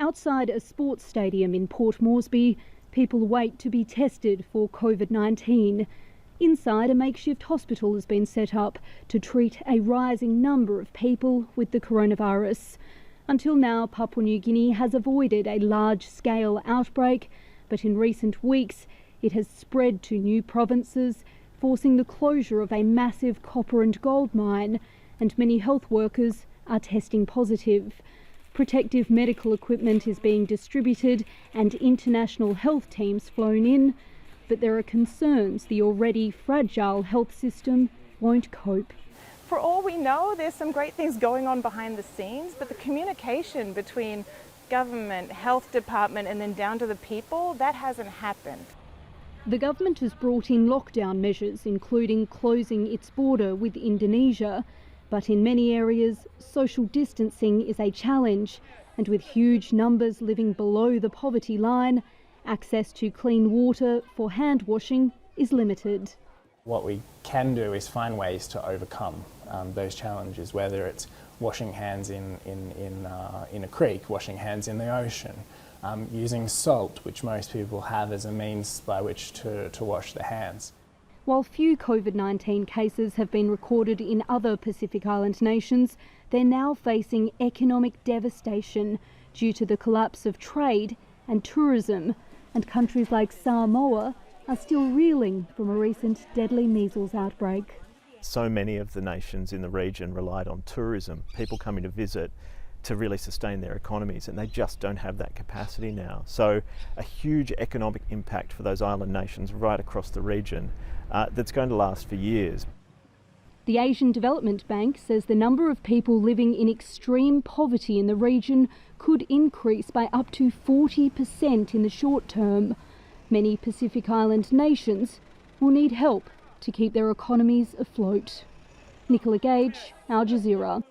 Outside a sports stadium in Port Moresby, people wait to be tested for COVID-19. Inside, a makeshift hospital has been set up to treat a rising number of people with the coronavirus. Until now, Papua New Guinea has avoided a large-scale outbreak, but in recent weeks it has spread to new provinces, forcing the closure of a massive copper and gold mine, and many health workers are testing positive. Protective medical equipment is being distributed and international health teams flown in, but there are concerns the already fragile health system won't cope. For all we know, there's some great things going on behind the scenes, but the communication between government, health department, and then down to the people, that hasn't happened. The government has brought in lockdown measures, including closing its border with Indonesia. But in many areas, social distancing is a challenge, and with huge numbers living below the poverty line, access to clean water for hand washing is limited. What we can do is find ways to overcome those challenges, whether it's washing hands in a creek, washing hands in the ocean, using salt, which most people have as a means by which to wash their hands. While few COVID-19 cases have been recorded in other Pacific Island nations, they're now facing economic devastation due to the collapse of trade and tourism, and countries like Samoa are still reeling from a recent deadly measles outbreak. So many of the nations in the region relied on tourism, people coming to visit, to really sustain their economies, and they just don't have that capacity now. So a huge economic impact for those island nations right across the region that's going to last for years. The Asian Development Bank says the number of people living in extreme poverty in the region could increase by up to 40% in the short term. Many Pacific Island nations will need help to keep their economies afloat. Nicola, Gage, Al Jazeera.